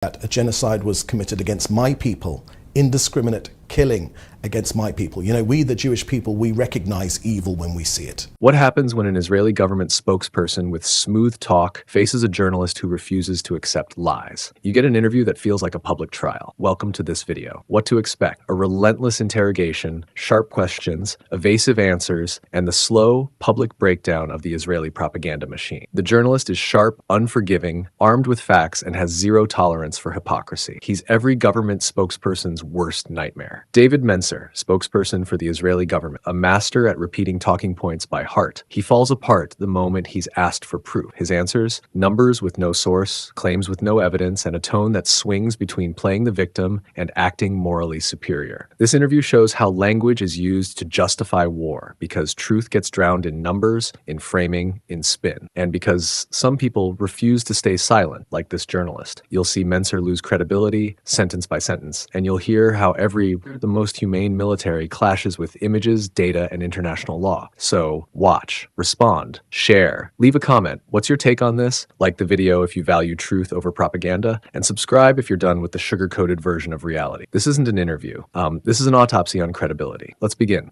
that a genocide was committed against my people, indiscriminate killing against my people. You know, we, the Jewish people, we recognize evil when we see it. What happens when an Israeli government spokesperson with smooth talk faces a journalist who refuses to accept lies? You get an interview that feels like a public trial. Welcome to this video. What to expect: a relentless interrogation, sharp questions, evasive answers, and the slow, public breakdown of the Israeli propaganda machine. The journalist is sharp, unforgiving, armed with facts, and has zero tolerance for hypocrisy. He's every government spokesperson's worst nightmare. David Mencer, spokesperson for the Israeli government, a master at repeating talking points by heart. He falls apart the moment he's asked for proof. His answers: numbers with no source, claims with no evidence, and a tone that swings between playing the victim and acting morally superior. This interview shows how language is used to justify war, because truth gets drowned in numbers, in framing, in spin, and because some people refuse to stay silent, like this journalist. You'll see Mencer lose credibility, sentence by sentence, and you'll hear how the most humane military clashes with images, data, and international law. So watch, respond, share, leave a comment. What's your take on this? Like the video if you value truth over propaganda, and subscribe if you're done with the sugar-coated version of reality. This isn't an interview. This is an autopsy on credibility. Let's begin.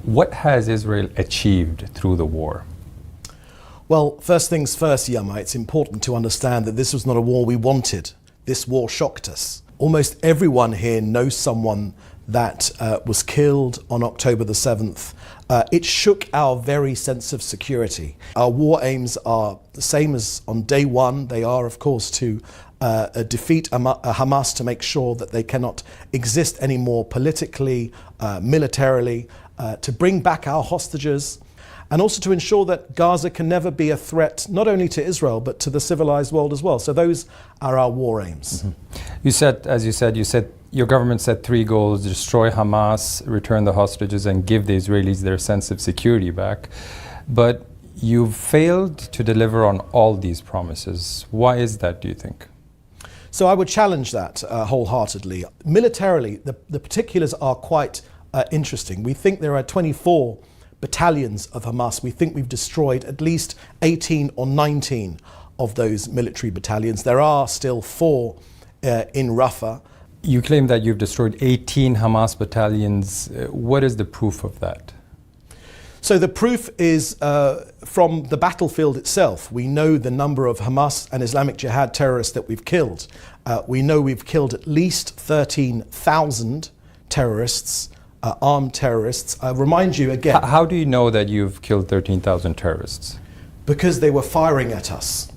What has Israel achieved through the war? Well, first things first, Yama, it's important to understand that this was not a war we wanted. This war shocked us. Almost everyone here knows someone that was killed on October the 7th. It shook our very sense of security. Our war aims are the same as on day one. They are, of course, to defeat Hamas, to make sure that they cannot exist anymore politically, militarily, to bring back our hostages, and also to ensure that Gaza can never be a threat, not only to Israel, but to the civilized world as well. So those are our war aims. Mm-hmm. You said your government set three goals: destroy Hamas, return the hostages, and give the Israelis their sense of security back. But you've failed to deliver on all these promises. Why is that, do you think? So I would challenge that wholeheartedly. Militarily, the particulars are quite interesting. We think there are 24 battalions of Hamas. We think we've destroyed at least 18 or 19 of those military battalions. There are still 4 in Rafah. You claim that you've destroyed 18 Hamas battalions. What is the proof of that? So the proof is from the battlefield itself. We know the number of Hamas and Islamic Jihad terrorists that we've killed. We know we've killed at least 13,000 terrorists, armed terrorists. I remind you again. How do you know that you've killed 13,000 terrorists? Because they were firing at us.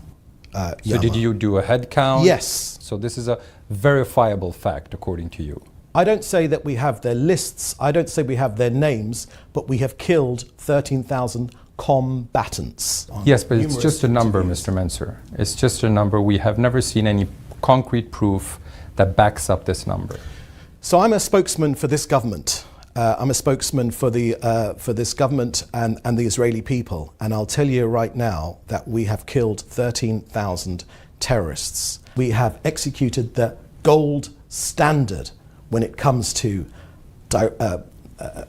So did you do a head count? Yes. So this is a verifiable fact, according to you. I don't say that we have their lists, I don't say we have their names, but we have killed 13,000 combatants. Yes, but it's just a number, Mr. Mencer. It's just a number. We have never seen any concrete proof that backs up this number. So I'm a spokesman for this government. I'm a spokesman for this government and the Israeli people. And I'll tell you right now that we have killed 13,000 terrorists. We have executed the gold standard when it comes to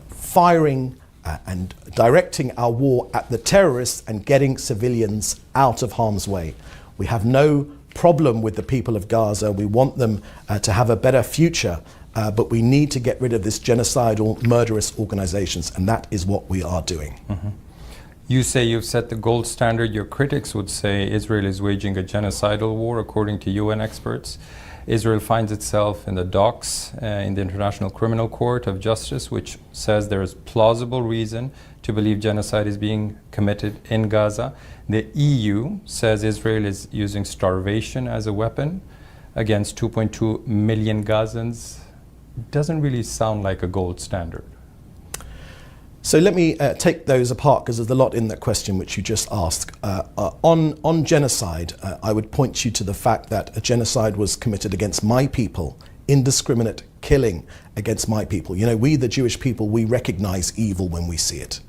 firing and directing our war at the terrorists and getting civilians out of harm's way. We have no problem with the people of Gaza. We want them to have a better future, but we need to get rid of this genocidal, murderous organizations, and that is what we are doing. Mm-hmm. You say you've set the gold standard. Your critics would say Israel is waging a genocidal war, according to UN experts. Israel finds itself in the docks in the International Criminal Court of Justice, which says there is plausible reason to believe genocide is being committed in Gaza. The EU says Israel is using starvation as a weapon against 2.2 million Gazans. Doesn't really sound like a gold standard. So let me take those apart, because there's a lot in that question which you just asked. On genocide, I would point you to the fact that a genocide was committed against my people, indiscriminate killing against my people. You know, we, the Jewish people, we recognize evil when we see it.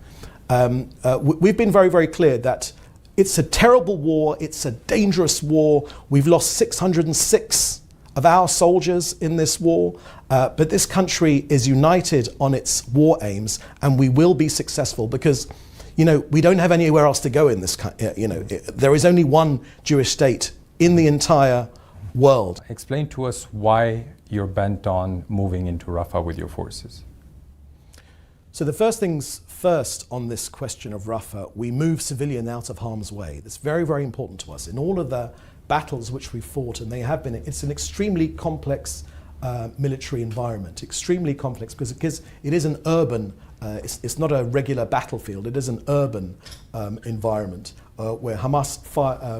We've been very, very clear that it's a terrible war, it's a dangerous war. We've lost 606 of our soldiers in this war, but this country is united on its war aims, and we will be successful because, you know, we don't have anywhere else to go in this country. You know, there is only one Jewish state in the entire world. Explain to us why you're bent on moving into Rafah with your forces. So the first things first on this question of Rafah, we move civilian out of harm's way. That's very, very important to us. In all of the battles which we fought, and they have been, it's an extremely complex military environment, extremely complex, because it is an urban, it's not a regular battlefield, it is an urban environment where Hamas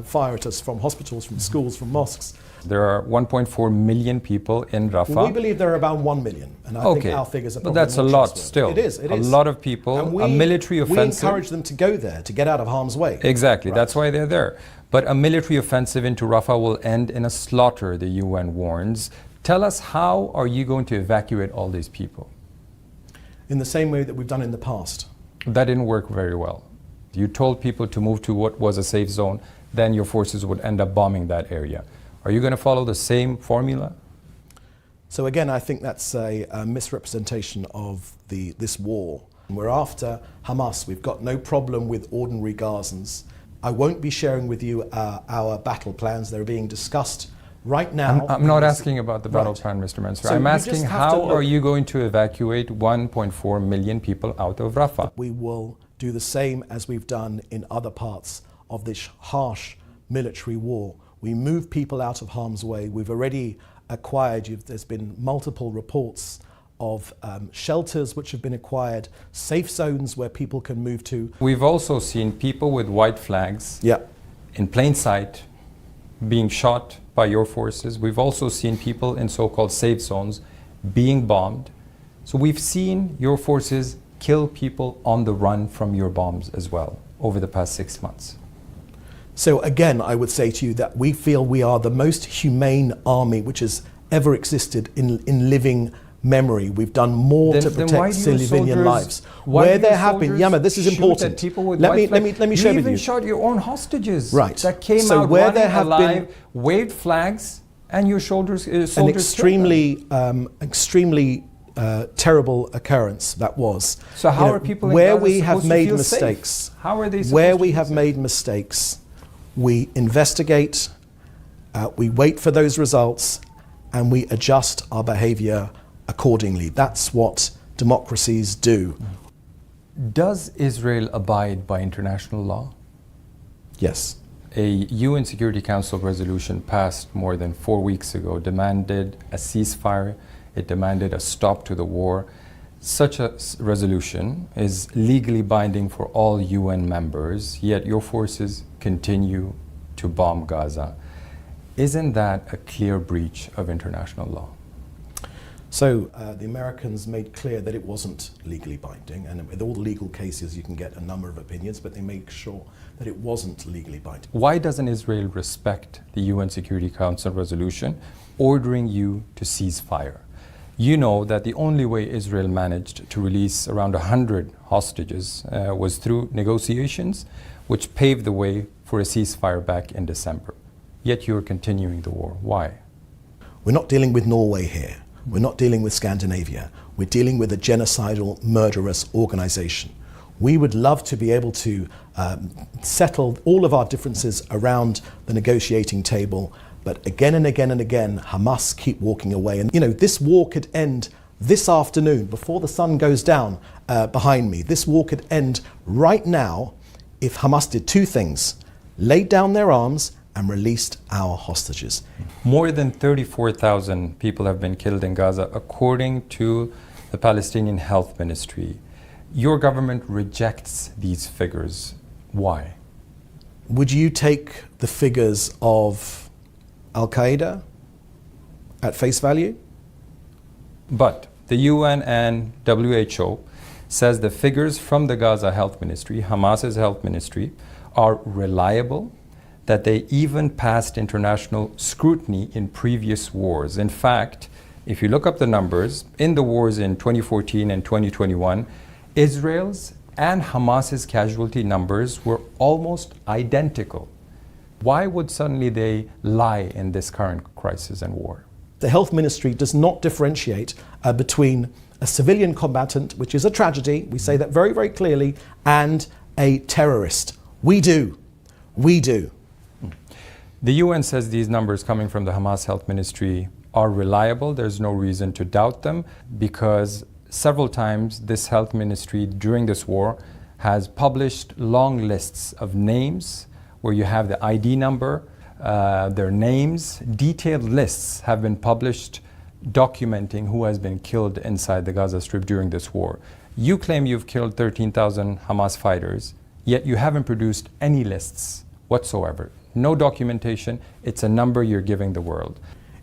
fire at us from hospitals, from schools, from mosques. There are 1.4 million people in Rafah. Well, we believe there are about 1 million, and I think our figures are probably but that's a more lot trustworthy. still. It is. A lot of people, a military offensive. We encourage them to go there, to get out of harm's way. Exactly, Right. that's why they're there. But a military offensive into Rafah will end in a slaughter, the UN warns. Tell us, how are you going to evacuate all these people? In the same way that we've done in the past. That didn't work very well. You told people to move to what was a safe zone, then your forces would end up bombing that area. Are you going to follow the same formula? So again, I think that's a misrepresentation of this war. We're after Hamas. We've got no problem with ordinary Gazans. I won't be sharing with you our battle plans. They're being discussed right now. I'm not asking about the battle Right. plan, Mr. Mansour. So I'm you asking, just have to how look. are you going to evacuate 1.4 million people out of Rafah? We will do the same as we've done in other parts of this harsh military war. We move people out of harm's way. We've already acquired, there's been multiple reports of shelters which have been acquired, safe zones where people can move to. We've also seen people with white flags in plain sight being shot by your forces. We've also seen people in so-called safe zones being bombed. So we've seen your forces kill people on the run from your bombs as well over the past 6 months. So again, I would say to you that we feel we are the most humane army which has ever existed in living memory. We've done more to protect civilian lives. Where there have been, Yama, this is important. Let me share with you. You even shot your own hostages. Right. That came So out where running there have alive, been waved flags, and your soldiers an extremely terrible occurrence that was. So how are people in where Gaza we have supposed to made feel mistakes? safe? How are they supposed where to we feel have safe? made mistakes, we investigate, we wait for those results, and we adjust our behavior accordingly. That's what democracies do. Does Israel abide by international law? Yes. A UN Security Council resolution passed more than 4 weeks ago demanded a ceasefire. It demanded a stop to the war. Such a resolution is legally binding for all UN members, yet your forces continue to bomb Gaza. Isn't that a clear breach of international law? So the Americans made clear that it wasn't legally binding, and with all the legal cases you can get a number of opinions, but they made sure that it wasn't legally binding. Why doesn't Israel respect the UN Security Council resolution ordering you to cease fire? You know that the only way Israel managed to release around 100 hostages was through negotiations, which paved the way for a ceasefire back in December. Yet you're continuing the war. Why? We're not dealing with Norway here. We're not dealing with Scandinavia. We're dealing with a genocidal, murderous organization. We would love to be able to settle all of our differences around the negotiating table, but again and again and again, Hamas keep walking away. And this war could end this afternoon, before the sun goes down behind me. This war could end right now if Hamas did two things: laid down their arms and released our hostages. More than 34,000 people have been killed in Gaza, according to the Palestinian Health Ministry. Your government rejects these figures. Why? Would you take the figures of Al-Qaeda at face value? But the UN and WHO says the figures from the Gaza Health Ministry, Hamas's health ministry, are reliable, that they even passed international scrutiny in previous wars. In fact, if you look up the numbers, in the wars in 2014 and 2021, Israel's and Hamas's casualty numbers were almost identical. Why would suddenly they lie in this current crisis and war? The health ministry does not differentiate between a civilian combatant, which is a tragedy, we say that very, very clearly, and a terrorist. We do. We do. The UN says these numbers coming from the Hamas Health Ministry are reliable. There's no reason to doubt them because several times this health ministry during this war has published long lists of names where you have the ID number, their names. Detailed lists have been published documenting who has been killed inside the Gaza Strip during this war. You claim you've killed 13,000 Hamas fighters, yet you haven't produced any lists whatsoever. No documentation. It's a number you're giving the world.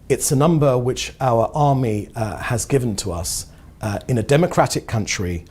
It's a number which our army has given to us in a democratic country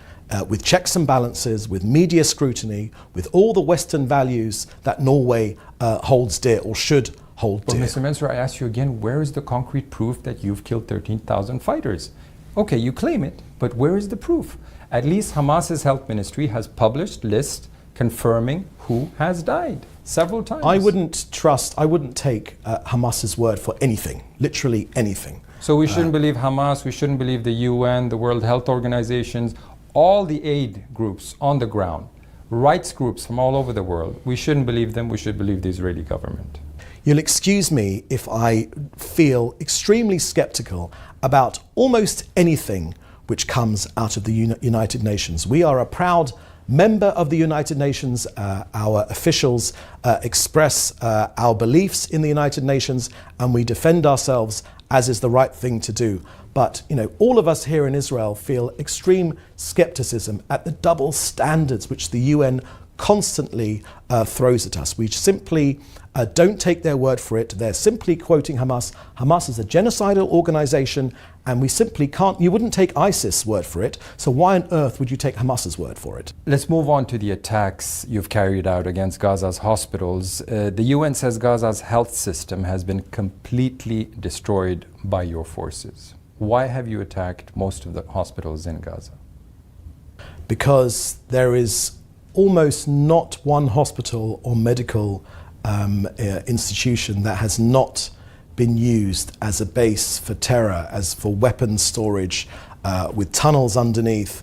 with checks and balances, with media scrutiny, with all the Western values that Norway holds dear or should hold dear. Well, Mr. Mansour, I ask you again, where is the concrete proof that you've killed 13,000 fighters? Okay, you claim it, but where is the proof? At least Hamas's health ministry has published lists confirming who has died several times. I wouldn't take Hamas's word for anything, literally anything. So we shouldn't believe Hamas, we shouldn't believe the UN, the World Health Organizations, all the aid groups on the ground, rights groups from all over the world. We shouldn't believe them, we should believe the Israeli government. You'll excuse me if I feel extremely skeptical about almost anything which comes out of the United Nations. We are a proud member of the United Nations. Our officials express our beliefs in the United Nations, and we defend ourselves as is the right thing to do. But all of us here in Israel feel extreme skepticism at the double standards which the UN constantly throws at us. We simply don't take their word for it. They're simply quoting Hamas. Hamas is a genocidal organization, and we simply can't, you wouldn't take ISIS' word for it, so why on earth would you take Hamas's word for it? Let's move on to the attacks you've carried out against Gaza's hospitals. The UN says Gaza's health system has been completely destroyed by your forces. Why have you attacked most of the hospitals in Gaza? Because there is almost not one hospital or medical institution that has not been used as a base for terror, as for weapons storage, with tunnels underneath.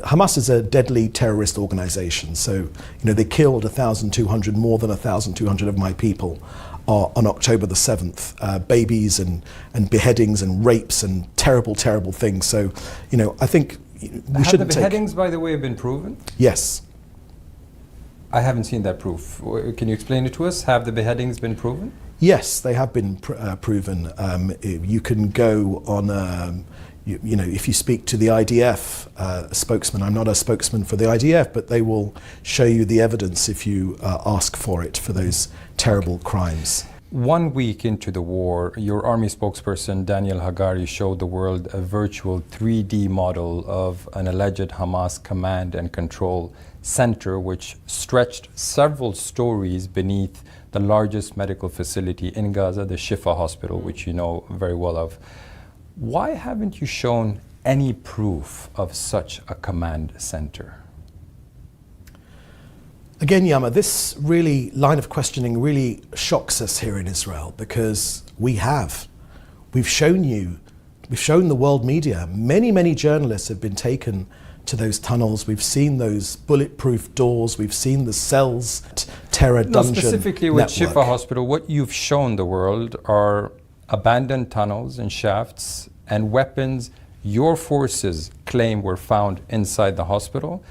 Hamas is a deadly terrorist organization, so they killed 1,200, more than 1,200 of my people on October the 7th, babies and beheadings and rapes and terrible, terrible things. So, I think we shouldn't take... Have the beheadings, by the way, been proven? Yes. I haven't seen that proof. Can you explain it to us? Have the beheadings been proven? Yes, they have been proven. You can go on, if you speak to the IDF spokesman, I'm not a spokesman for the IDF, but they will show you the evidence if you ask for it for those terrible crimes. 1 week into the war, your army spokesperson Daniel Hagari showed the world a virtual 3D model of an alleged Hamas command and control center which stretched several stories beneath the largest medical facility in Gaza, the Shifa hospital, which you know very well of. Why haven't you shown any proof of such a command center? Again, Yama, this really line of questioning really shocks us here in Israel because we've shown the world media, many journalists have been taken to those tunnels. We've seen those bulletproof doors. We've seen the cells, terror dungeon specifically with network. Shifa Hospital, what you've shown the world are abandoned tunnels and shafts and weapons your forces claim were found inside the hospital.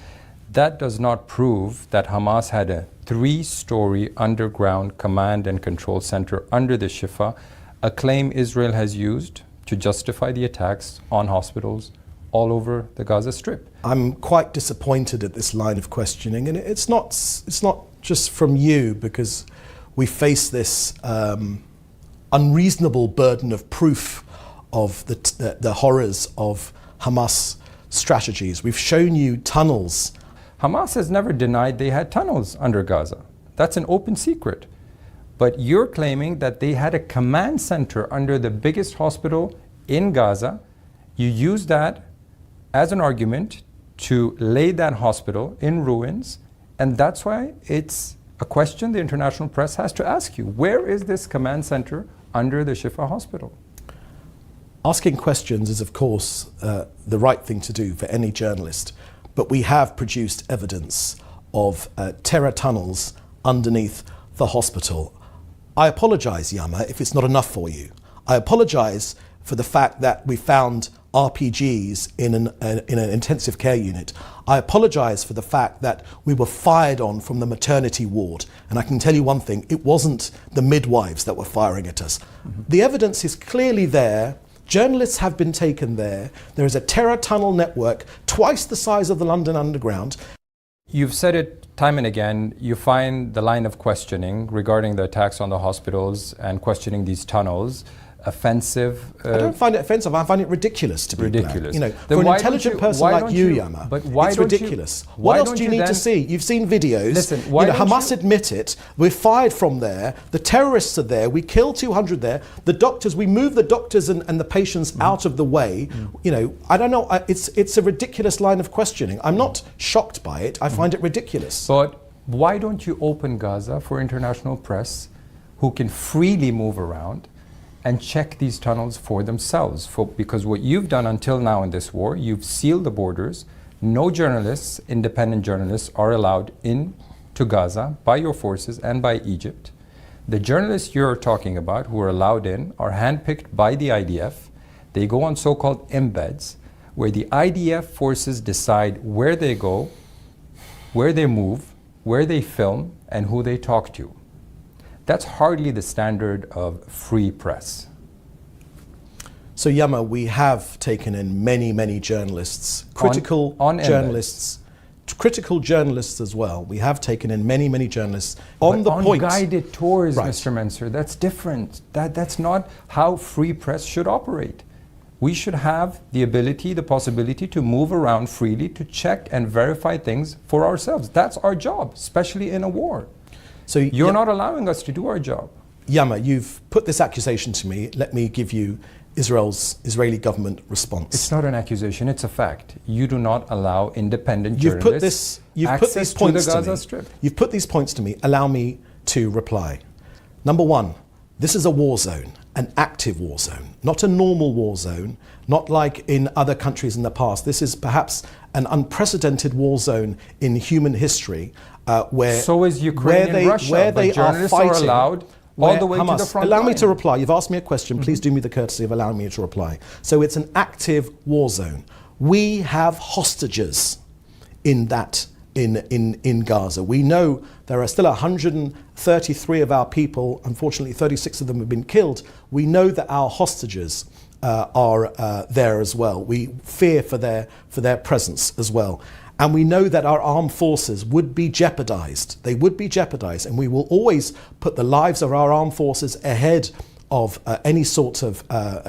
That does not prove that Hamas had a 3-story underground command and control center under the Shifa, a claim Israel has used to justify the attacks on hospitals all over the Gaza Strip. I'm quite disappointed at this line of questioning, and it's not just from you, because we face this unreasonable burden of proof of the horrors of Hamas strategies. We've shown you tunnels. Hamas has never denied they had tunnels under Gaza. That's an open secret. But you're claiming that they had a command center under the biggest hospital in Gaza. You use that as an argument to lay that hospital in ruins, and that's why it's a question the international press has to ask you. Where is this command center under the Shifa hospital? Asking questions is, of course, the right thing to do for any journalist, but we have produced evidence of terror tunnels underneath the hospital. I apologise, Yama, if it's not enough for you. I apologise for the fact that we found RPGs in an intensive care unit. I apologise for the fact that we were fired on from the maternity ward. And I can tell you one thing, it wasn't the midwives that were firing at us. The evidence is clearly there. Journalists have been taken there. There is a terror tunnel network twice the size of the London Underground. You've said it time and again, you find the line of questioning regarding the attacks on the hospitals and questioning these tunnels offensive. I don't find it offensive. I find it ridiculous, to be ridiculous. blank. For an intelligent person like you, Yama, but why it's ridiculous. What else do you need to see? You've seen videos. Listen, Hamas admit it. We're fired from there. The terrorists are there. We kill 200 there. The doctors, we move the doctors and the patients out of the way. I don't know. It's a ridiculous line of questioning. I'm not shocked by it. I find it ridiculous. But why don't you open Gaza for international press who can freely move around and check these tunnels for themselves? Because what you've done until now in this war, you've sealed the borders. No journalists, independent journalists, are allowed in to Gaza by your forces and by Egypt. The journalists you're talking about who are allowed in are handpicked by the IDF. They go on so-called embeds, where the IDF forces decide where they go, where they move, where they film, and who they talk to. That's hardly the standard of free press. So, Yama, we have taken in many, many journalists, critical journalists, critical journalists as well. We have taken in many, many journalists on the point. Guided tours, Right. Mr. Mensur, that's different. That's not how free press should operate. We should have the ability, the possibility to move around freely, to check and verify things for ourselves. That's our job, especially in a war. So you're not allowing us to do our job. Yama, you've put this accusation to me. Let me give you Israeli government response. It's not an accusation, it's a fact. You do not allow independent journalists access to the Gaza Strip. You've put these points to me. Allow me to reply. Number one, this is a war zone, an active war zone, not a normal war zone, not like in other countries in the past. This is perhaps an unprecedented war zone in human history. Where so is Ukraine and Russia, where they journalists are fighting, are allowed all the way Hamas, to the front allow line. me to reply. You've asked me a question. Please do me the courtesy of allowing me to reply. So it's an active war zone. We have hostages in Gaza. We know there are still 133 of our people. Unfortunately, 36 of them have been killed. We know that our hostages are there as well. We fear for their presence as well. And we know that our armed forces would be jeopardized. They would be jeopardized, and we will always put the lives of our armed forces ahead of any sort of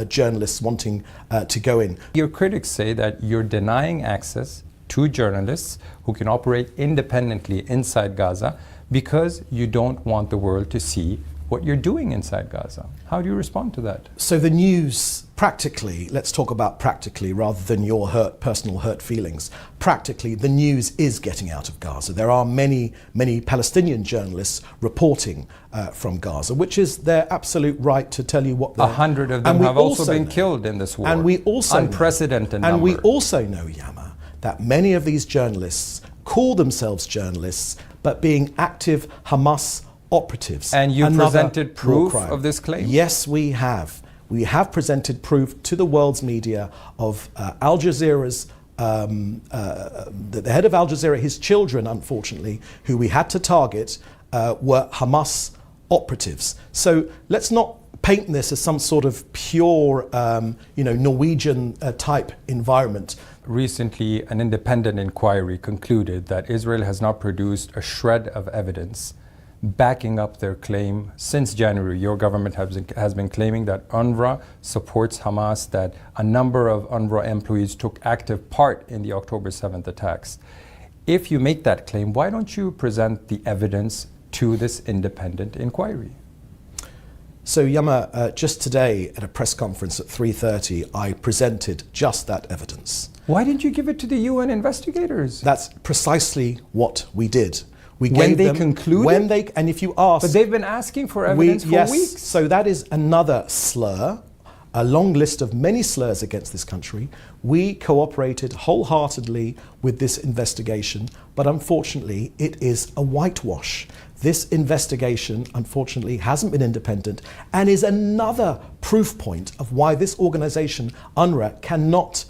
journalists wanting to go in. Your critics say that you're denying access to journalists who can operate independently inside Gaza because you don't want the world to see what you're doing inside Gaza. How do you respond to that? So the news, practically, let's talk about practically rather than your personal hurt feelings. Practically, the news is getting out of Gaza. There are many, many Palestinian journalists reporting from Gaza, which is their absolute right to tell you what they're... 100 of them have also been killed in this war. And we also unprecedented know, number. and we also know, Yama, that many of these journalists call themselves journalists, but being active Hamas operatives. And you presented proof of this claim? Yes, we have. We have presented proof to the world's media of Al Jazeera's, the head of Al Jazeera, his children, unfortunately, who we had to target, were Hamas operatives. So let's not paint this as some sort of pure, Norwegian type environment. Recently, an independent inquiry concluded that Israel has not produced a shred of evidence backing up their claim. Since January, your government has been claiming that UNRWA supports Hamas, that a number of UNRWA employees took active part in the October 7th attacks. If you make that claim, why don't you present the evidence to this independent inquiry? So Yama, just today at a press conference at 3:30, I presented just that evidence. Why didn't you give it to the UN investigators? That's precisely what we did. When they concluded? And if you ask... But they've been asking for evidence for weeks. So that is another slur a long list of many slurs against this country. We cooperated wholeheartedly with this investigation, but unfortunately it is a whitewash. This investigation, unfortunately, hasn't been independent and is another proof point of why this organization, UNRWA, cannot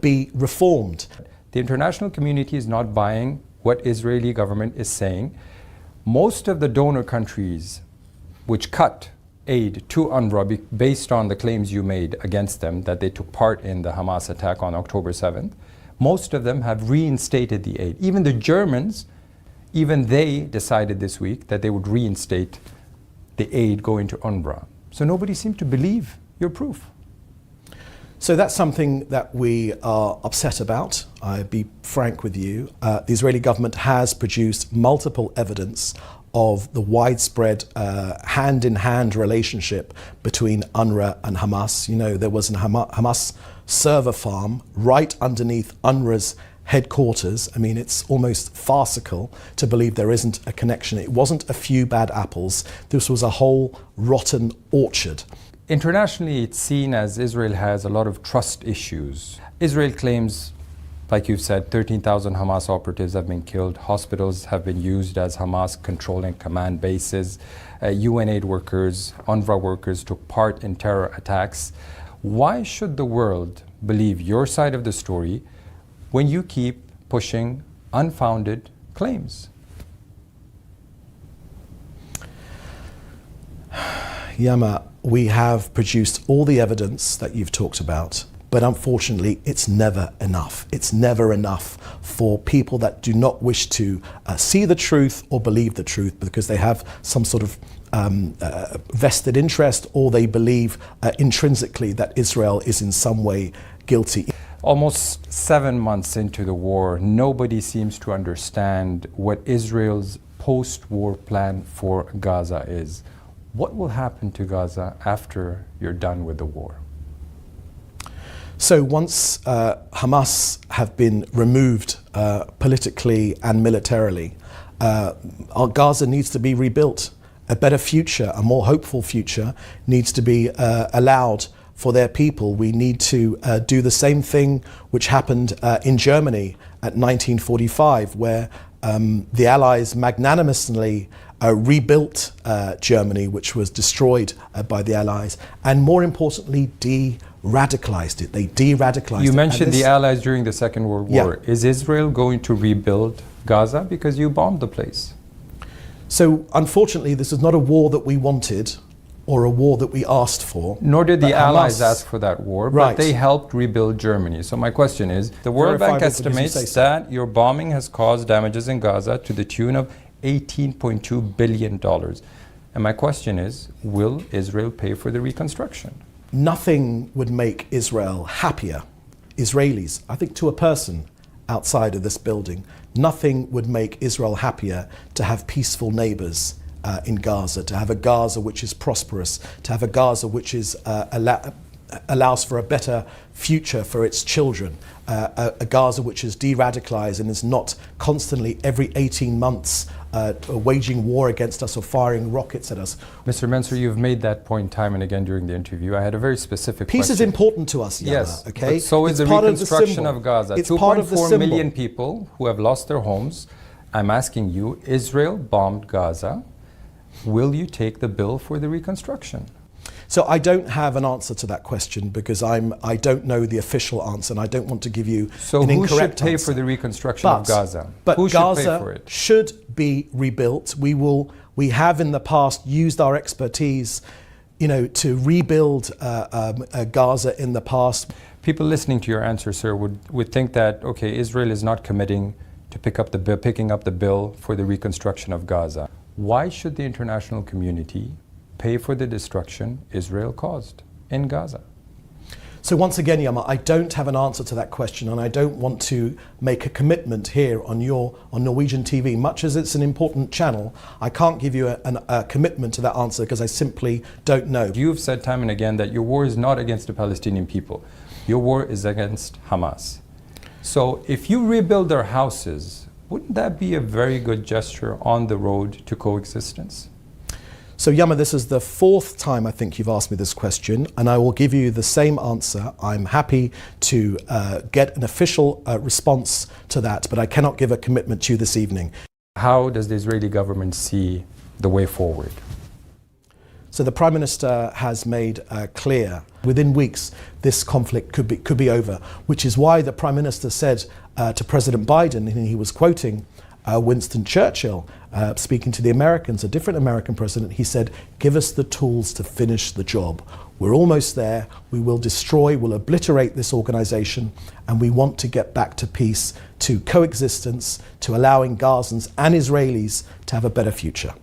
be reformed. The international community is not buying what Israeli government is saying. Most of the donor countries which cut aid to UNRWA based on the claims you made against them that they took part in the Hamas attack on October 7th, most of them have reinstated the aid. Even the Germans, even they decided this week that they would reinstate the aid going to UNRWA. So nobody seemed to believe your proof. So that's something that we are upset about. I'll be frank with you. The Israeli government has produced multiple evidence of the widespread hand-in-hand relationship between UNRWA and Hamas. You know, there was a Hamas server farm right underneath UNRWA's headquarters. I mean, it's almost farcical to believe there isn't a connection. It wasn't a few bad apples. This was a whole rotten orchard. Internationally, it's seen as Israel has a lot of trust issues. Israel claims, like you've said, 13,000 Hamas operatives have been killed. Hospitals have been used as Hamas controlling command bases. UN aid workers, UNRWA workers took part in terror attacks. Why should the world believe your side of the story when you keep pushing unfounded claims? Yama, we have produced all the evidence that you've talked about, but unfortunately it's never enough. It's never enough for people that do not wish to see the truth or believe the truth because they have some sort of vested interest, or they believe intrinsically that Israel is in some way guilty. Almost 7 months into the war, nobody seems to understand what Israel's post-war plan for Gaza is. What will happen to Gaza after you're done with the war? So once Hamas have been removed politically and militarily, our Gaza needs to be rebuilt. A better future, a more hopeful future needs to be allowed for their people. We need to do the same thing which happened in Germany at 1945, where the Allies magnanimously rebuilt Germany, which was destroyed by the Allies, and more importantly, de-radicalized it. They de-radicalized it. You mentioned the Allies during the Second World War. Yeah. Is Israel going to rebuild Gaza? Because you bombed the place. So unfortunately, this is not a war that we wanted or a war that we asked for. Nor did the But Allies Hamas- ask for that war, Right. but they helped rebuild Germany. So my question is, the World Bank Verifiable because you say estimates so. that your bombing has caused damages in Gaza to the tune of $18.2 billion. And my question is, will Israel pay for the reconstruction? Nothing would make Israel happier, Israelis, I think to a person outside of this building, nothing would make Israel happier to have peaceful neighbors in Gaza, to have a Gaza which is prosperous, to have a Gaza which is allows for a better future for its children, a Gaza which is de-radicalized and is not constantly every 18 months waging war against us or firing rockets at us. Mr. Mensur, you've made that point time and again during the interview. I had a very specific Peace question. is important to us, Yana, Yes, okay? but so is It's the part reconstruction symbol. of Gaza. It's part of the 2.4 symbol. million people who have lost their homes. I'm asking you, Israel bombed Gaza. Will you take the bill for the reconstruction? So I don't have an answer to that question because I don't know the official answer and I don't want to give you So an who incorrect should pay answer. for the reconstruction of Gaza? But Who should Gaza pay for it? should be rebuilt. We have in the past used our expertise, to rebuild Gaza in the past. People listening to your answer, sir, would think that, okay, Israel is not committing to picking up the bill for the reconstruction of Gaza. Why should the international community pay for the destruction Israel caused in Gaza? So once again, Yama, I don't have an answer to that question and I don't want to make a commitment here on Norwegian TV. Much as it's an important channel, I can't give you a commitment to that answer because I simply don't know. You've said time and again that your war is not against the Palestinian people. Your war is against Hamas. So if you rebuild their houses, wouldn't that be a very good gesture on the road to coexistence? So Yama, this is the fourth time I think you've asked me this question, and I will give you the same answer. I'm happy to get an official response to that, but I cannot give a commitment to you this evening. How does the Israeli government see the way forward? So the Prime Minister has made clear within weeks this conflict could be over, which is why the Prime Minister said to President Biden, and he was quoting Winston Churchill speaking to the Americans, a different American president, he said, "Give us the tools to finish the job. We're almost there. We will destroy, we'll obliterate this organization, and we want to get back to peace, to coexistence, to allowing Gazans and Israelis to have a better future."